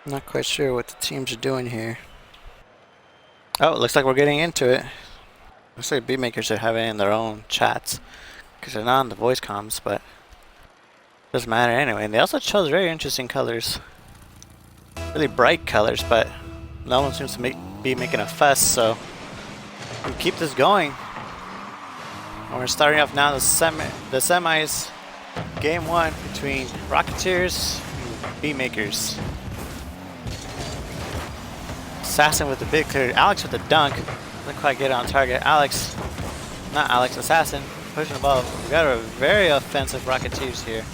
Not quite sure what the teams are doing here. Oh, it looks like we're getting into it. Looks like Beatmakers are having it in their own chats because they're not on the voice comms, but doesn't matter anyway. And they also chose very interesting colors, really bright colors, but no one seems to be making a fuss. So we keep this going. And we're starting off now the semis, game one between Rocketeers and Beatmakers. Assassin with the big clear, Alex with the dunk. Doesn't quite get on target. Assassin pushing the ball. We got a very offensive Rocketeers here.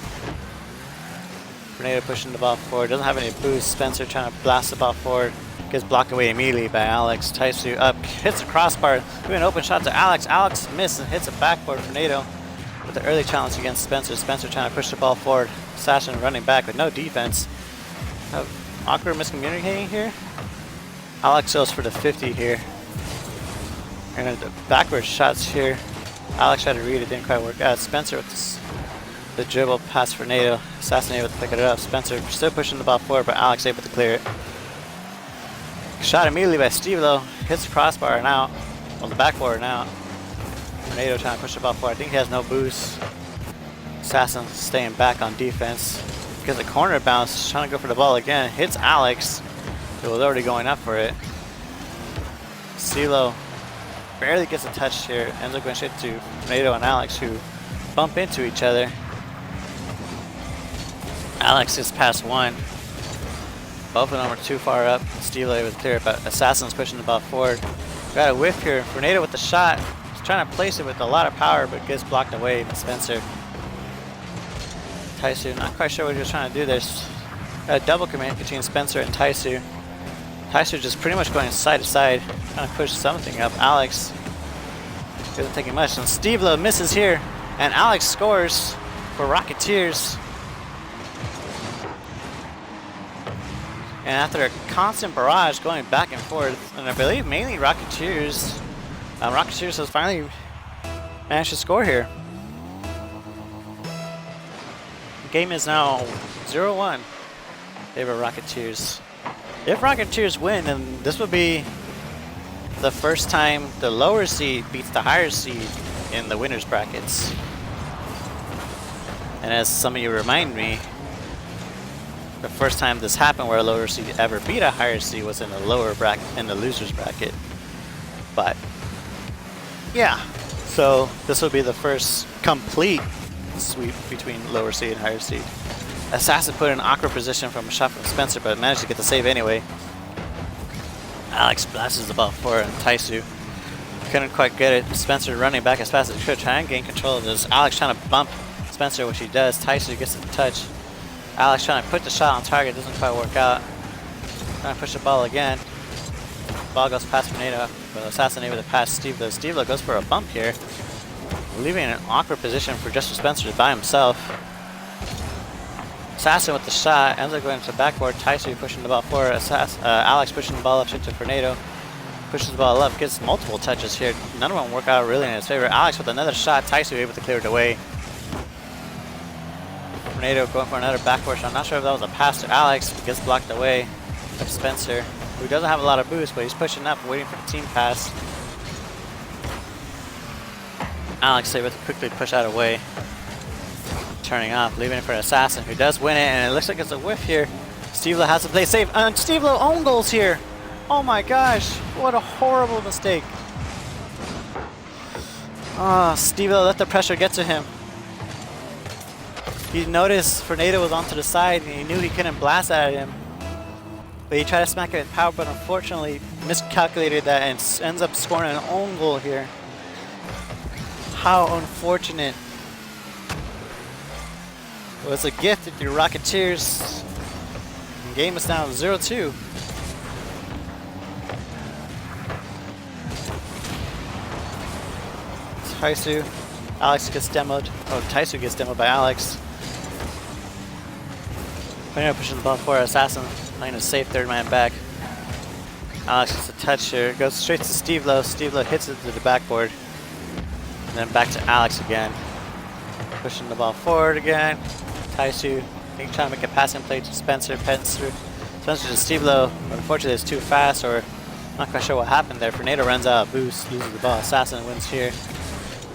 Tornado pushing the ball forward. Doesn't have any boost. Spencer trying to blast the ball forward. Gets blocked away immediately by Alex. Taisu up, hits the crossbar. Doing an open shot to Alex. Alex misses and hits a backboard tornado with the early challenge against Spencer. Spencer trying to push the ball forward. Assassin running back with no defense. Awkward miscommunicating here. Alex goes for the 50 here. And the backward shots here. Alex tried to read it, didn't quite work out. Spencer with the dribble pass for NATO. Assassin able to pick it up. Spencer still pushing the ball forward, but Alex able to clear it. Shot immediately by Steve though. Hits the crossbar and out. On the backboard and out. NATO trying to push the ball forward. I think he has no boost. Assassin staying back on defense. Gets a corner bounce, trying to go for the ball again. Hits Alex, who was already going up for it. CeeLo barely gets a touch here. Ends up going straight to NATO and Alex, who bump into each other. Alex is past one. Both of them are too far up. Steve able to clear it, but Assassin's pushing the ball forward. Got a whiff here. Tornado with the shot. He's trying to place it with a lot of power, but gets blocked away by Spencer. Taisu, not quite sure what he was trying to do. There's a double commit between Spencer and Taisu. Taisu just pretty much going side to side, trying to push something up. Alex isn't taking much, and Steve misses here, and Alex scores for Rocketeers. And after a constant barrage going back and forth, and I believe mainly Rocketeers, Rocketeers has finally managed to score here. The game is now 0-1 favor Rocketeers. If Rocketeers win, then this will be the first time the lower seed beats the higher seed in the winners brackets. And as some of you remind me, the first time this happened where a lower seed ever beat a higher seed was in the lower bracket, in the losers bracket. But yeah, so this will be the first complete sweep between lower seed and higher seed. Assassin put in an awkward position from a shot from Spencer, but managed to get the save anyway. Alex blasts the ball forward, and Taisu couldn't quite get it. Spencer running back as fast as he could, trying to gain control of this. Alex trying to bump Spencer, which he does. Taisu gets the touch. Alex trying to put the shot on target, doesn't quite work out. Trying to push the ball again. Ball goes past Tornado, but Assassin able to pass Steve. Steve goes for a bump here, leaving an awkward position for Justin Spencer by himself. Assassin with the shot, ends up going to the backboard. Taisu pushing the ball forward. Alex pushing the ball up to Tornado. Pushes the ball up, gets multiple touches here. None of them work out really in his favor. Alex with another shot. Taisu able to clear it away. Tornado going for another backboard shot. I'm not sure if that was a pass to Alex. Gets blocked away by Spencer, who doesn't have a lot of boost, but he's pushing up, waiting for the team pass. Alex able to quickly push out away. Turning off, leaving it for Assassin, who does win it, and it looks like it's a whiff here. Steve has to play safe, and Steve own goals here. Oh my gosh, what a horrible mistake. Steve let the pressure get to him. He noticed Tornado was onto the side, and he knew he couldn't blast at him. But he tried to smack it with power, but unfortunately miscalculated that and ends up scoring an own goal here. How unfortunate. Well, it's a gift if you're Rocketeers. The game is now 0-2. Taisu. Alex gets demoed. Oh, Taisu gets demoed by Alex. Pushing the ball forward. Assassin playing a safe third man back. Alex gets a touch here. Goes straight to Steve Lowe. Steve Lowe hits it to the backboard. And then back to Alex again. Pushing the ball forward again. Taisu, I think trying to make a passing play to Spencer. Spencer Spencer to Steve Low, but unfortunately it's too fast, or not quite sure what happened there. Fernando runs out of boost, loses the ball. Assassin wins here.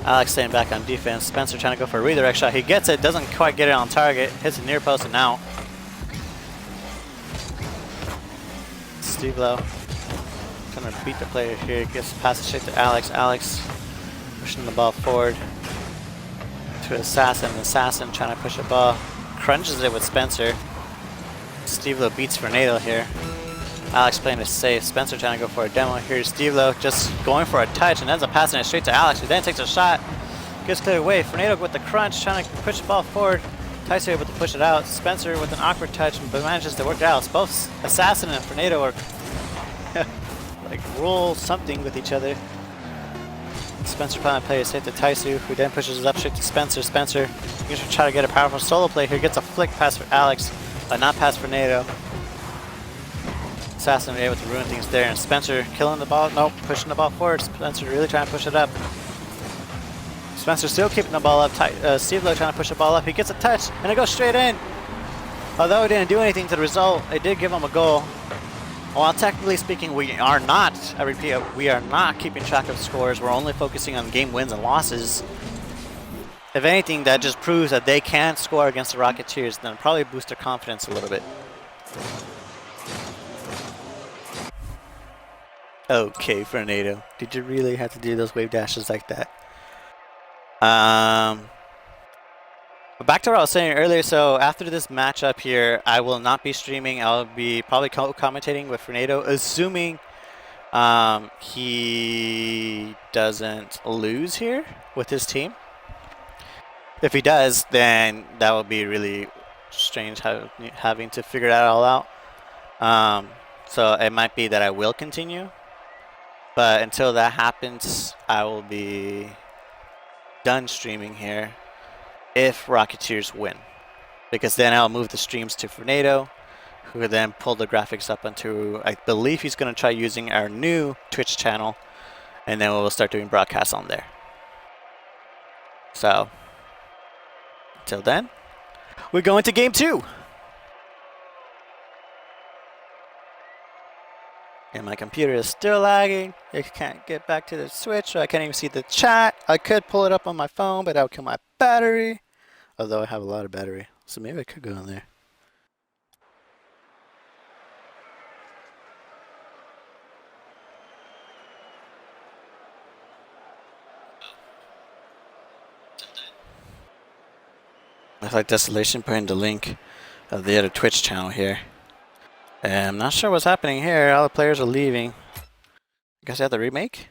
Alex staying back on defense. Spencer trying to go for a redirect shot. He gets it, doesn't quite get it on target. Hits the near post and out. Steve Low trying to beat the player here. Gets passes straight to Alex. Alex pushing the ball forward to Assassin. Assassin trying to push the ball. Crunches it with Spencer. Steve Low beats Fernando here. Alex playing it safe. Spencer trying to go for a demo. Here's Steve Low just going for a touch and ends up passing it straight to Alex, who then takes a shot. Gets cleared away. Fernando with the crunch, trying to push the ball forward. Tyson able to push it out. Spencer with an awkward touch, but manages to work it out. Both Assassin and Fernando are like roll something with each other. Spencer trying to play it safe to Taisu, who then pushes it up straight to Spencer. Spencer going to try to get a powerful solo play here. Gets a flick pass for Alex, but not past Fernando. Assassin able to ruin things there, and Spencer killing the ball. Nope, pushing the ball forward. Spencer really trying to push it up. Spencer still keeping the ball up. Steve Low trying to push the ball up. He gets a touch, and it goes straight in. Although it didn't do anything to the result, it did give him a goal. While technically speaking, we are not, I repeat, we are not keeping track of scores. We're only focusing on game wins and losses. If anything, that just proves that they can score against the Rocketeers, then probably boost their confidence a little bit. Okay, Fernando, did you really have to do those wave dashes like that? But back to what I was saying earlier, so after this matchup here, I will not be streaming. I'll be probably commentating with Fernando, assuming he doesn't lose here with his team. If he does, then that will be really strange having to figure that all out. So it might be that I will continue. But until that happens, I will be done streaming here if Rocketeers win. Because then I'll move the streams to Fernando, who will then pull the graphics up onto, I believe he's going to try using our new Twitch channel, and then we'll start doing broadcasts on there. So, until then, we're going to game 2. And my computer is still lagging. I can't get back to the Switch, so I can't even see the chat. I could pull it up on my phone, but that would kill my battery. Although I have a lot of battery, so maybe I could go in there. Looks like Desolation putting the link of the other Twitch channel here. And I'm not sure what's happening here. All the players are leaving. I guess I have the remake?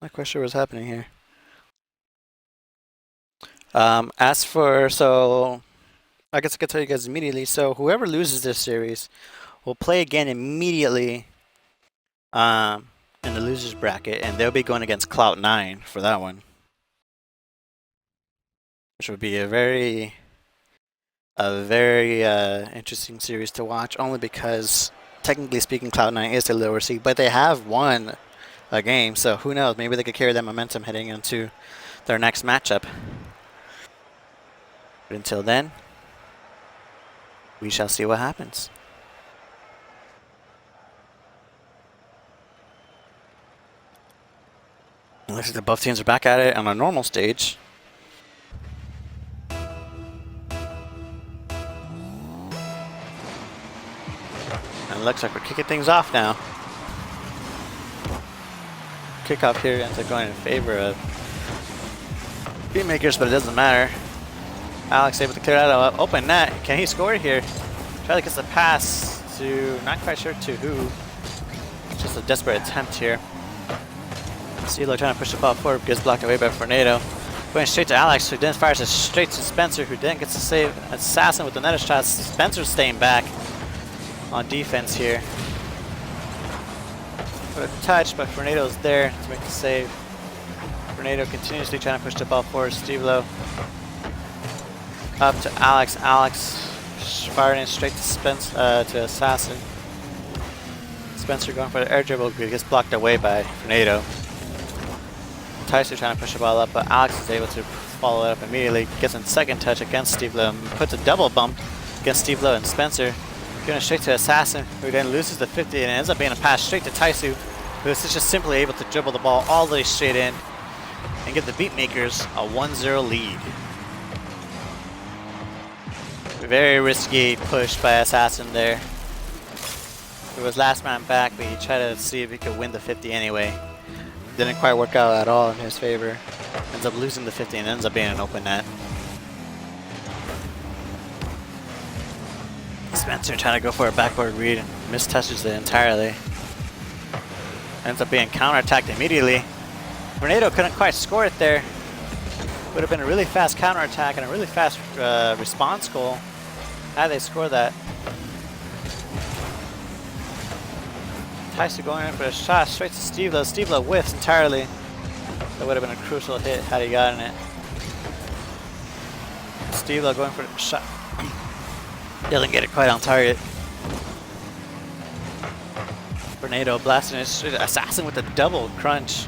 Not quite sure what's happening here. As for, so I guess I could tell you guys immediately. So whoever loses this series will play again immediately in the losers bracket, and they'll be going against Cloud9 for that one, which would be a very interesting series to watch, only because technically speaking Cloud9 is the lower seed, but they have won a game, so who knows, maybe they could carry that momentum heading into their next matchup. But until then, we shall see what happens. Looks like the both teams are back at it on a normal stage. And it looks like we're kicking things off now. Kickoff here ends up going in favor of Beatmakers, but it doesn't matter. Alex able to clear out an open net. Can he score here? Try to get the pass to, not quite sure to who. Just a desperate attempt here. CeeLo trying to push the ball forward, gets blocked away by Fernando. Going straight to Alex, who then fires it straight to Spencer, who then gets to save Assassin with another shot. Spencer's staying back on defense here. With a touch, but Fernando's there to make the save. Fernando continuously trying to push the ball forward. Steve Low up to Alex. Alex firing it straight to to Assassin. Spencer going for the air dribble, gets blocked away by Tornado. Tyson trying to push the ball up, but Alex is able to follow it up immediately. Gets in second touch against Steve Lowe, puts a double bump against Steve Lowe and Spencer. Going straight to Assassin, who then loses the 50 and ends up being a pass straight to Taisu, who is just simply able to dribble the ball all the way straight in and give the Beatmakers a 1-0 lead. Very risky push by Assassin there. It was last man back, but he tried to see if he could win the 50 anyway. Didn't quite work out at all in his favor. Ends up losing the 50 and ends up being an open net. Spencer trying to go for a backboard read and mistouches it entirely. Ends up being counterattacked immediately. Tornado couldn't quite score it there. Would have been a really fast counterattack and a really fast response goal had they scored that. Tyson going in for a shot straight to Steve Lowe. Steve Lowe whiffs entirely. That would have been a crucial hit had he gotten it. Steve Lowe going for a shot. Doesn't get it quite on target. Tornado blasting it straight. Assassin with a double crunch.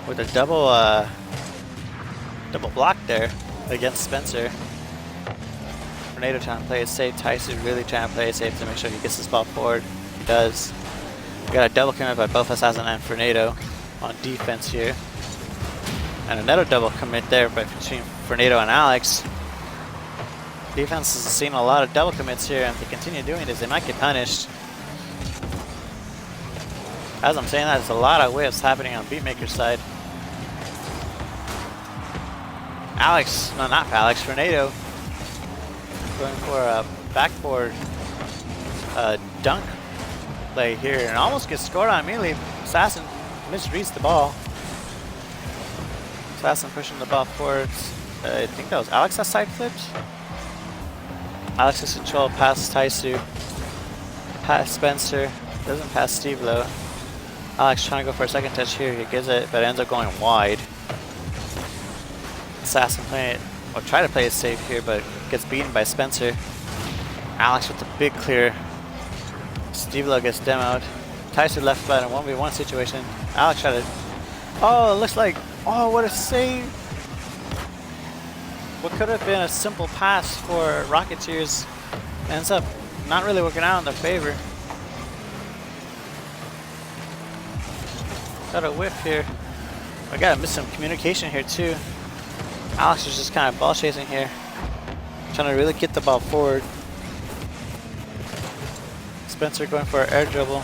With a double block there against Spencer. Tornado trying to play it safe. Tyson really trying to play it safe to make sure he gets this ball forward. He does. We got a double commit by both Assassin and Tornado on defense here. And another double commit there between Tornado and Alex. Defense has seen a lot of double commits here, and if they continue doing this, they might get punished. As I'm saying that, there's a lot of whiffs happening on Beatmaker's side. Alex, no, not Alex, Tornado going for a backboard dunk play here and almost gets scored on immediately. Assassin misreads the ball. Assassin pushing the ball forward. I think that was Alex that side flipped. Alex is control past Taisu. Past Spencer. Doesn't pass Steve Lowe. Alex trying to go for a second touch here. He gets it, but ends up going wide. Assassin playing it, or try to play it safe here, but gets beaten by Spencer. Alex with the big clear. Steve Lowe gets demoed. Tyson left flat in a 1v1 situation. Alex tried to. Oh, it looks like. Oh, what a save! What could have been a simple pass for Rocketeers ends up not really working out in their favor. Got a whiff here. I gotta miss some communication here too. Alex is just kind of ball chasing here, trying to really get the ball forward. Spencer going for an air dribble.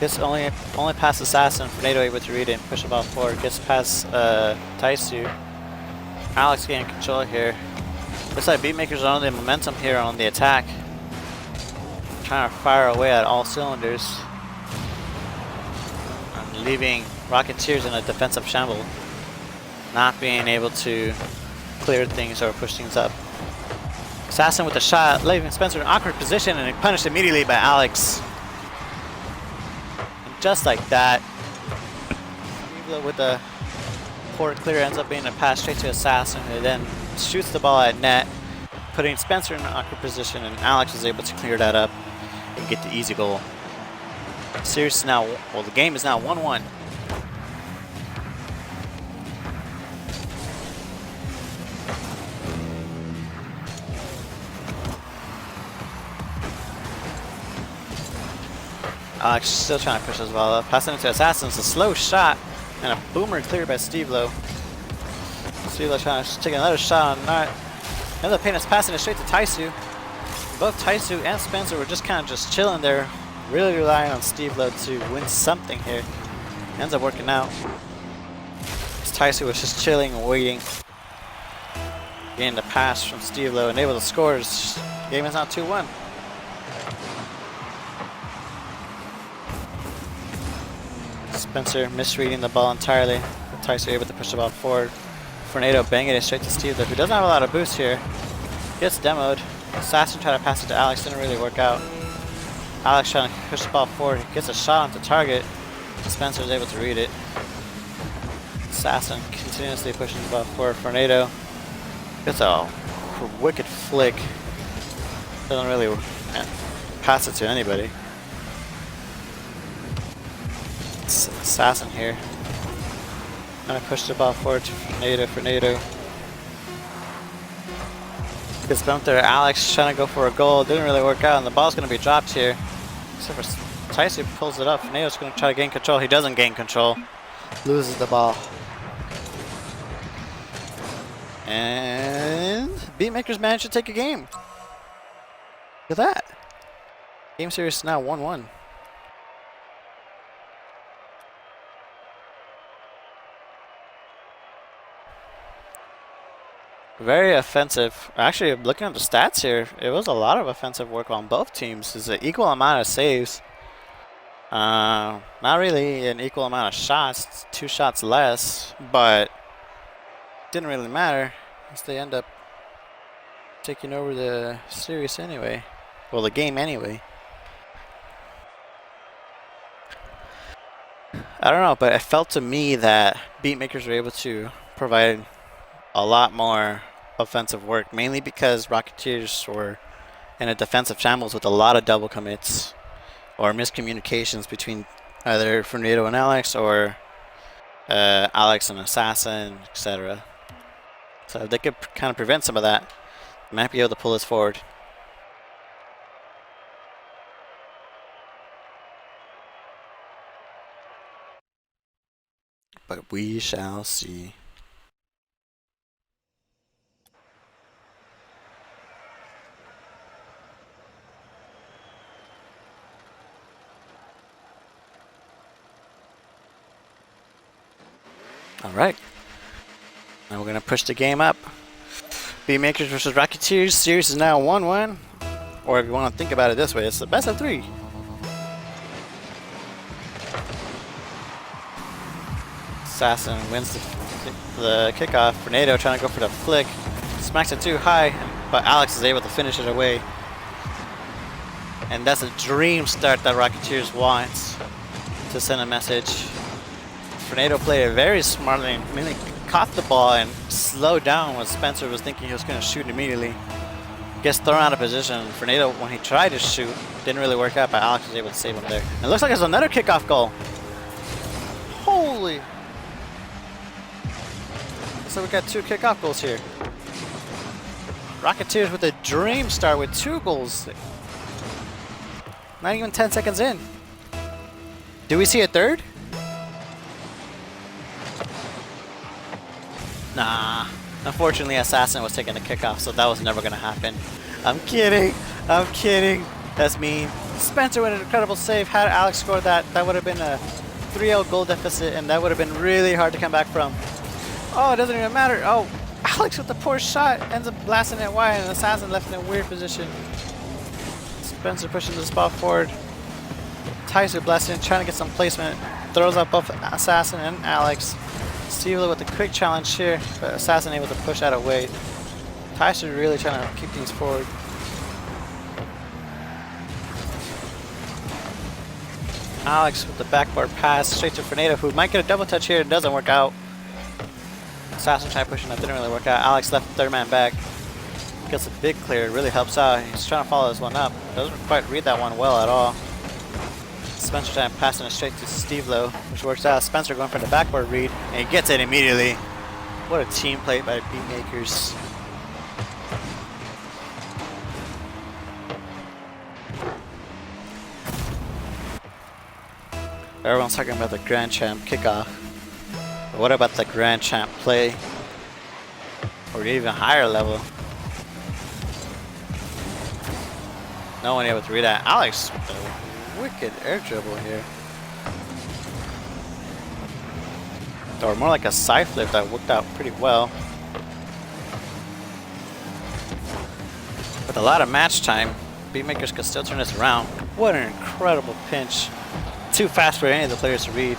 Gets only past Assassin. Tornado able to read it and push the ball forward. Gets past Taisu. Alex getting control here. Looks like Beatmakers are on the momentum here on the attack. Trying to fire away at all cylinders. And leaving Rocketeers in a defensive shamble. Not being able to clear things or push things up. Assassin with the shot, leaving Spencer in an awkward position and punished immediately by Alex. And just like that, with the poor clear ends up being a pass straight to Assassin, who then shoots the ball at net, putting Spencer in an awkward position, and Alex is able to clear that up and get the easy goal. Series now, well, the game is now 1-1. Alex still trying to push this ball up. Passing it to Assassin. It's a slow shot and a boomer cleared by Steve Lowe. Steve Lowe trying to take another shot on that. Ends up passing it straight to Taisu. Both Taisu and Spencer were just kind of just chilling there, really relying on Steve Lowe to win something here. Ends up working out. Taisu was just chilling and waiting. Getting the pass from Steve Lowe and able to score. The game is now 2-1. Spencer misreading the ball entirely. Tyson able to push the ball forward. Tornado banging it straight to Steve, who doesn't have a lot of boost here. Gets demoed. Assassin tried to pass it to Alex, didn't really work out. Alex trying to push the ball forward. He gets a shot onto target. Spencer is able to read it. Assassin continuously pushing the ball forward. Tornado gets a wicked flick. Doesn't really pass it to anybody. Assassin here. Gonna push the ball forward for NATO. Gets bumped there. Alex trying to go for a goal. Didn't really work out, and the ball's gonna be dropped here. Except for Tyson pulls it up. NATO's gonna try to gain control. He doesn't gain control. Loses the ball. And Beatmakers managed to take a game. Look at that. Game series is now 1-1. Very offensive. Actually, looking at the stats here, it was a lot of offensive work on both teams. It's an equal amount of saves. Not really an equal amount of shots. 2 shots less, but didn't really matter as they end up taking over the series anyway. Well, the game anyway. I don't know, but it felt to me that Beatmakers were able to provide a lot more offensive work, mainly because Rocketeers were in a defensive shambles with a lot of double commits or miscommunications between either Fernando and Alex or Alex and Assassin, etc. So if they could kind of prevent some of that, they might be able to pull this forward. But we shall see. Alright. Now we're going to push the game up. Beatmakers versus Rocketeers. Series is now 1-1. Or if you want to think about it this way, it's the best of 3. Assassin wins the kickoff. Fernando trying to go for the flick. Smacks it too high, but Alex is able to finish it away. And that's a dream start that Rocketeers wants to send a message. Fernando played it very smartly and really caught the ball and slowed down when Spencer was thinking he was going to shoot immediately. Gets thrown out of position. Fernando, when he tried to shoot, didn't really work out, but Alex was able to save him there. And it looks like there's another kickoff goal. Holy! So we got 2 kickoff goals here. Rocketeers with a dream start with 2 goals. Not even 10 seconds in. Do we see a third? Nah. Unfortunately, Assassin was taking the kickoff, so that was never going to happen. I'm kidding. I'm kidding. That's mean. Spencer with an incredible save. Had Alex scored that, that would have been a 3-0 goal deficit, and that would have been really hard to come back from. Oh, it doesn't even matter. Oh, Alex with the poor shot ends up blasting it wide, and Assassin left in a weird position. Spencer pushing the spot forward. Tyson blasting, trying to get some placement. Throws up both Assassin and Alex. Steve with a quick challenge here, but Assassin able to push out of weight. Tyson really trying to keep things forward. Alex with the backboard pass straight to Fernando, who might get a double touch here. It doesn't work out. Assassin tried pushing that, didn't really work out. Alex left third man back. Gets a big clear, really helps out. He's trying to follow this one up. Doesn't quite read that one well at all. Spencer trying to pass it straight to Steve Lowe, which works out. Spencer going for the backboard read, and he gets it immediately. What a team play by Beatmakers. Everyone's talking about the Grand Champ kickoff. But what about the Grand Champ play? Or even higher level? No one able to read that. Alex with the wicked air dribble here. Or more like a side flip that worked out pretty well. With a lot of match time, Beatmakers could still turn this around. What an incredible pinch. Too fast for any of the players to read.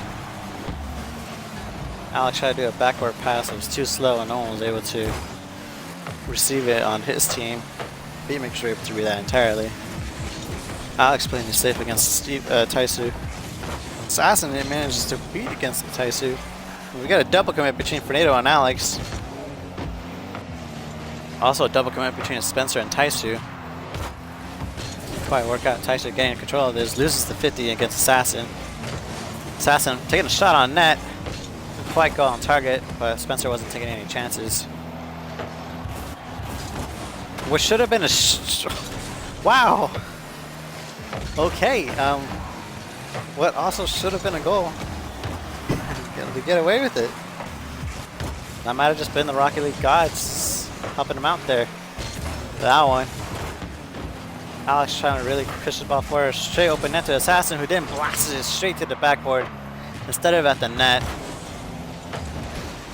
Alex tried to do a backward pass. It was too slow and no one was able to receive it on his team. Beatmakers were able to read that entirely. Alex playing it safe against Taisu. Assassin manages to beat against the Taisu. We got a double commit between Fernando and Alex. Also a double commit between Spencer and Taisu. Quite work out. Taisu getting control of this. Loses the 50 against Assassin. Assassin taking a shot on net. Didn't quite go on target, but Spencer wasn't taking any chances. What should have been a wow. Okay. What also should have been a goal. To get away with it. That might have just been the Rocket League gods helping him out there. That one. Alex trying to really push the ball forward. Straight open net to Assassin, who then blasts it straight to the backboard instead of at the net.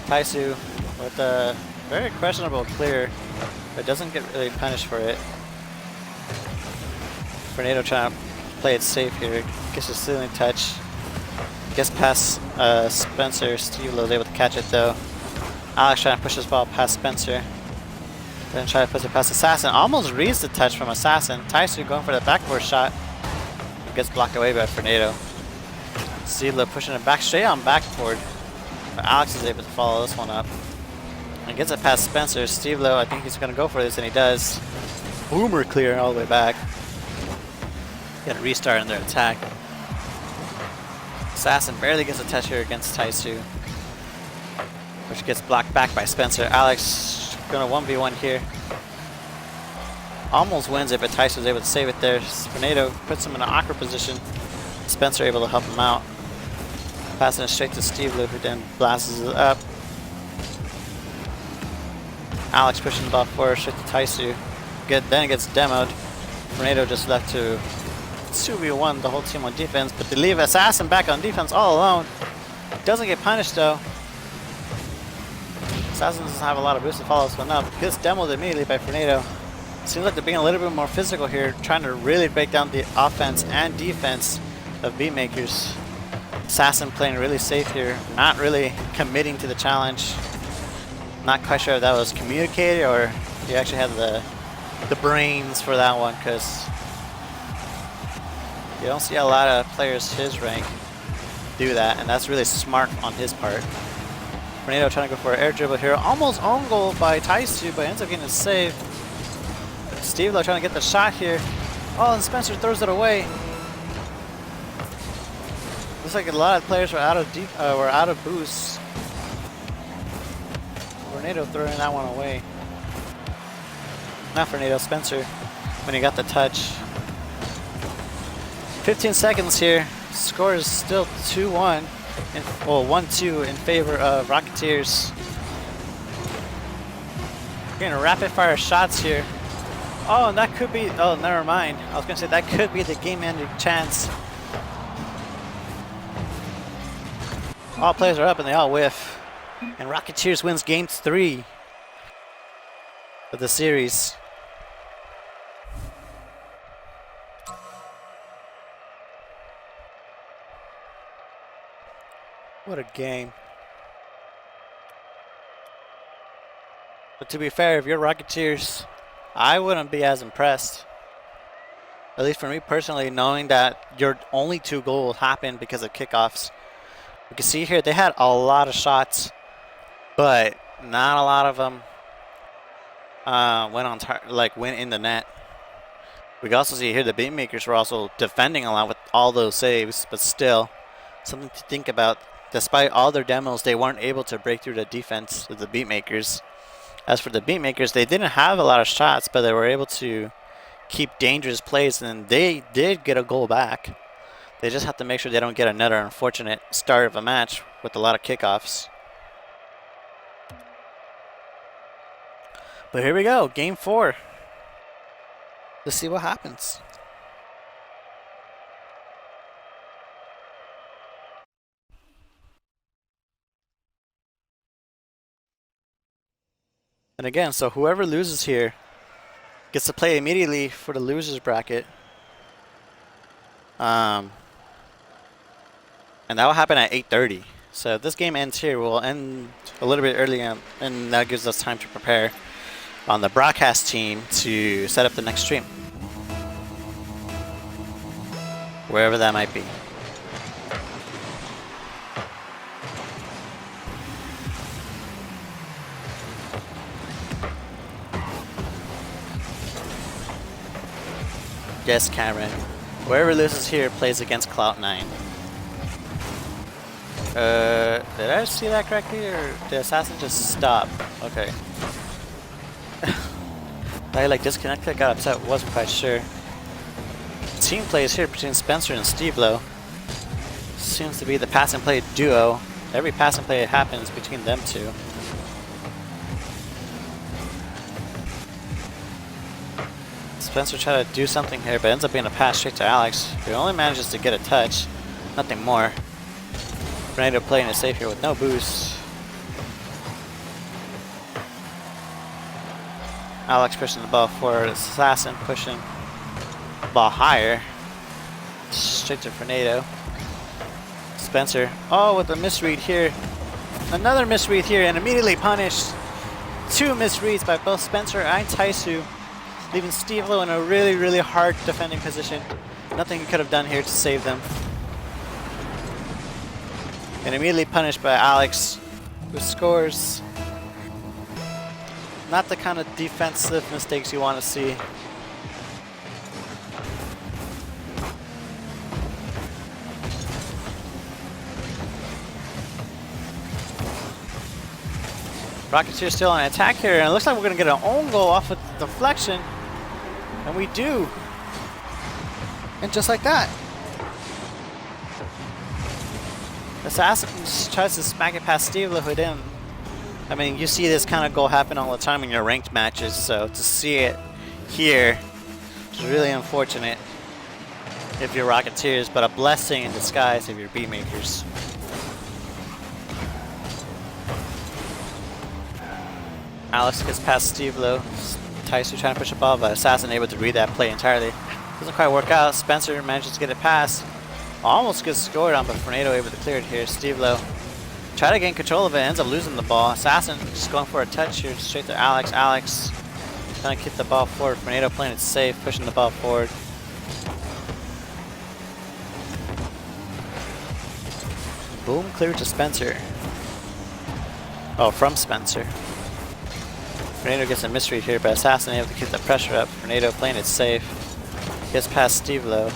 Taisu with a very questionable clear, but doesn't get really punished for it. Tornado trying to play it safe here. Gets a ceiling touch. Gets past Spencer. Steve was able to catch it though. Alex trying to push this ball past Spencer. Then try to push it past Assassin. Almost reads the touch from Assassin. Taisu going for the backboard shot. Gets blocked away by Tornado. Steve pushing it back straight on backboard. But Alex is able to follow this one up. And gets it past Spencer. Steve Lowe, I think he's going to go for this, and he does. Boomer clear all the way back. Get a restart in their attack. Assassin barely gets a touch here against Taisu, which gets blocked back by Spencer. Alex going to 1v1 here. Almost wins it, but Taisu was able to save it there. Tornado puts him in an awkward position. Spencer able to help him out. Passing it straight to Steve Lou, who then blasts it up. Alex pushing the ball forward straight to Taisu. Then it gets demoed. Tornado just left to 2v1 the whole team on defense, but they leave Assassin back on defense all alone. Doesn't get punished though. Assassin doesn't have a lot of boost to follow this one up. Gets demoed immediately by Tornado. Seems like they're being a little bit more physical here, trying to really break down the offense and defense of Beatmakers. Assassin playing really safe here, not really committing to the challenge. Not quite sure if that was communicated or he actually had the brains for that one, because you don't see a lot of players his rank do that, and that's really smart on his part. Tornado trying to go for an air dribble here. Almost own goal by Taisu, but ends up getting a save. Steve Lowe trying to get the shot here. Oh, and Spencer throws it away. Looks like a lot of players were out of boost. Tornado throwing that one away. Not Tornado, Spencer, when he got the touch. 15 seconds here. Score is still 2-1. Well, 1-2 in favor of Rocketeers. Getting rapid fire shots here. Oh, and that could be. Oh, never mind. I was gonna say that could be the game-ending chance. All players are up and they all whiff. And Rocketeers wins game 3 of the series. What a game. But to be fair, if you're Rocketeers, I wouldn't be as impressed. At least for me personally, knowing that your only 2 goals happened because of kickoffs. You can see here they had a lot of shots, but not a lot of them went in the net. We can also see here the Beatmakers were also defending a lot with all those saves, but still something to think about. Despite all their demos, they weren't able to break through the defense of the Beatmakers. As for the Beatmakers, they didn't have a lot of shots, but they were able to keep dangerous plays, and they did get a goal back. They just have to make sure they don't get another unfortunate start of a match with a lot of kickoffs. But here we go, game 4. Let's see what happens. And again, so whoever loses here gets to play immediately for the losers bracket. And that will happen at 8:30. So if this game ends here, we'll end a little bit early, and that gives us time to prepare on the broadcast team to set up the next stream, wherever that might be. Yes, Cameron. Whoever loses here plays against Cloud9. Did I see that correctly, or did the assassin just stop? Okay. I like disconnected, got upset, wasn't quite sure. Team plays here between Spencer and Steve-Lo. Seems to be the pass and play duo. Every pass and play happens between them two. Spencer tried to do something here, but ends up being a pass straight to Alex, who only manages to get a touch, nothing more. Fernando playing it safe here with no boost. Alex pushing the ball forward, Assassin pushing the ball higher, straight to Fernando. Spencer, oh, with a misread here. Another misread here, and immediately punished. Two misreads by both Spencer and Taisu, leaving Steve-Lo in a really, really hard defending position. Nothing he could have done here to save them. And immediately punished by Alex, who scores. Not the kind of defensive mistakes you want to see. Rocketeers still on attack here, and it looks like we're going to get an own goal off of the deflection. And we do. And just like that. Assassin tries to smack it past Steve-Lo, who didn't. I mean, you see this kind of goal happen all the time in your ranked matches, so to see it here is really unfortunate if you're Rocketeers, but a blessing in disguise if you're Beatmakers. Alex gets past Steve-Lo. Taisu trying to push the ball, but Assassin able to read that play entirely. Doesn't quite work out. Spencer manages to get it past. Almost gets scored on, but Fernando able to clear it here. Steve-Lo try to gain control of it, ends up losing the ball. Assassin just going for a touch here, straight to Alex. Alex trying to keep the ball forward. Fernando playing it safe, pushing the ball forward. Boom, clear to Spencer. Oh, from Spencer. Fernando gets a misread here, but Assassin able to keep the pressure up. Fernando playing it safe. Gets past Steve-Lo.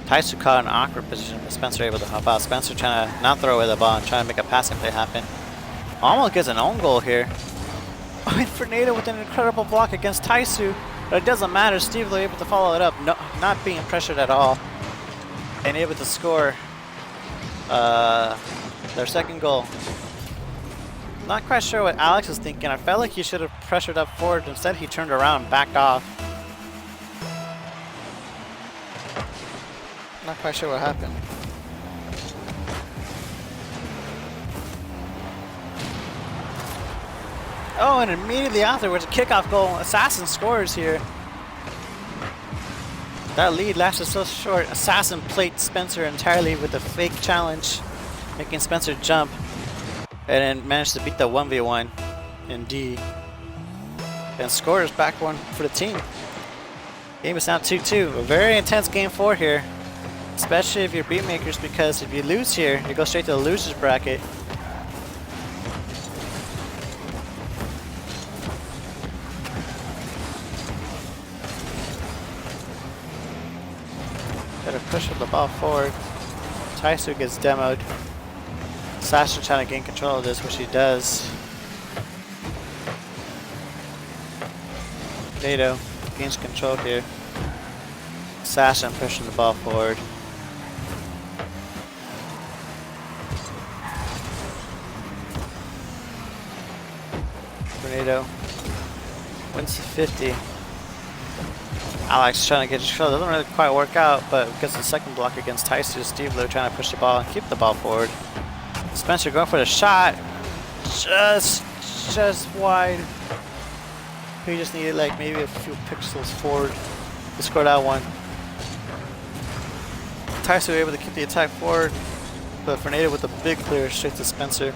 Taisu caught in an awkward position, but Spencer able to help out. Spencer trying to not throw away the ball and trying to make a passing play happen. Almost gets an own goal here. And Fernando with an incredible block against Taisu, but it doesn't matter. Steve-Lo able to follow it up, not being pressured at all, and able to score their second goal. Not quite sure what Alex is thinking. I felt like he should have pressured up forward. Instead, he turned around and backed off. Not quite sure what happened. Oh, and immediately afterwards, a kickoff goal. Assassin scores here. That lead lasted so short. Assassin played Spencer entirely with a fake challenge, making Spencer jump, and then managed to beat the 1v1 in D. And scores back one for the team. Game is now 2-2. A very intense game 4 here. Especially if you're Beatmakers, because if you lose here, you go straight to the losers bracket. Gotta push the ball forward. Taisu gets demoed. Sasha trying to gain control of this, which he does. Nato gains control here. Sasha pushing the ball forward. Tornado wins the 50. Alex trying to get his control. Doesn't really quite work out, but gets the second block against Taisu. Steve-Lo trying to push the ball and keep the ball forward. Spencer going for the shot. Just wide. He just needed like maybe a few pixels forward to score that one. Taisu able to keep the attack forward, but Fernando with a big clear straight to Spencer.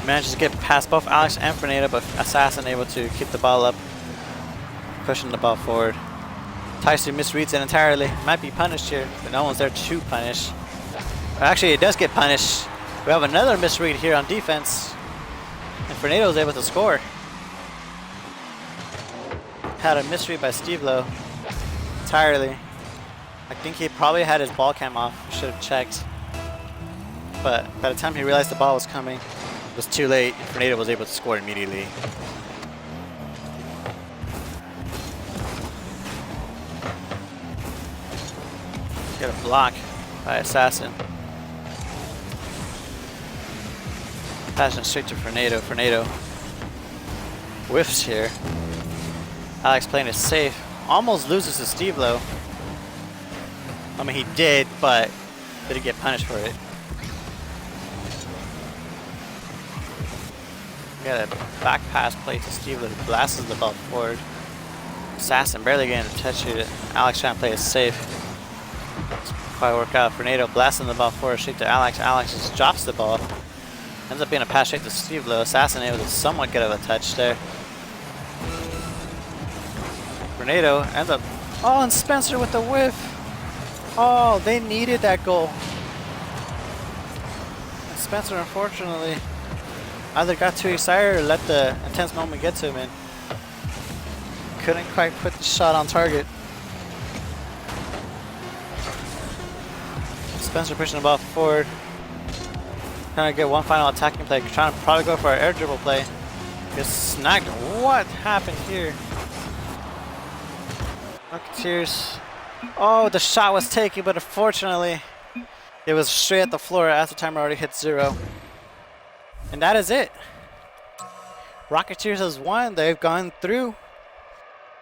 Manages to get past both Alex and Fernando, but Assassin able to keep the ball up, pushing the ball forward. Taisu misreads it entirely. Might be punished here, but no one's there to punish. Actually, it does get punished. We have another misread here on defense, and Fernando is able to score. Had a misread by Steve-Lo entirely. I think he probably had his ball cam off. Should have checked. but by the time he realized the ball was coming, it was too late. Tornado was able to score immediately. Get a block by Assassin. Passing straight to Fernado. Fernado whiffs here. Alex playing it safe. Almost loses to Steve Lowe. I mean, he did, but didn't get punished for it. Got a back pass play to Steve Lowe. Blasts the ball forward. Assassin barely getting to touch it. Alex trying to play it safe. Quite work out. Fernado blasting the ball forward straight to Alex. Alex just drops the ball. Ends up being a pass straight to Steve Lowe. Assassin able to somewhat get of a touch there. Fernado ends up. Oh, and Spencer with the whiff. Oh, they needed that goal. And Spencer, unfortunately, either got too excited or let the intense moment get to him and couldn't quite put the shot on target. Spencer pushing the ball forward. Trying to get one final attacking play. Trying to probably go for an air dribble play. Gets snagged. What happened here? Rocketeers. Oh, the shot was taken, but unfortunately, it was straight at the floor as the timer already hit 0. And that is it. Rocketeers has won. They've gone through.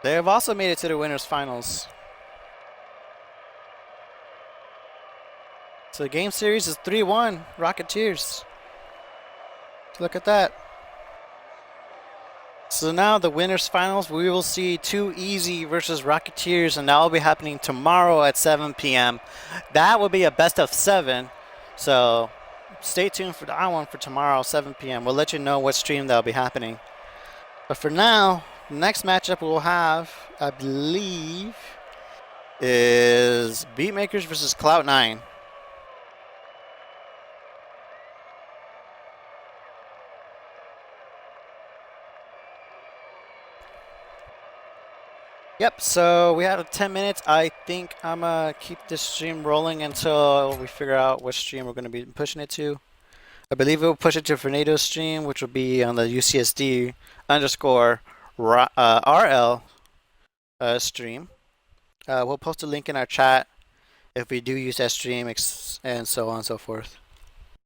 They have also made it to the winners finals. So the game series is 3-1 Rocketeers. Look at that. So now the winners finals, we will see 2EZ versus Rocketeers, and that will be happening tomorrow at 7 p.m. That will be a best of 7. So stay tuned for that one for tomorrow, 7 p.m. We'll let you know what stream that will be happening. But for now, the next matchup we'll have, I believe, is Beatmakers versus Cloud9. Yep, so we had 10 minutes. I think I'm going to keep this stream rolling until we figure out what stream we're going to be pushing it to. I believe we'll push it to Fernado's stream, which will be on the UCSD _ RL stream. We'll post a link in our chat if we do use that stream and so on and so forth.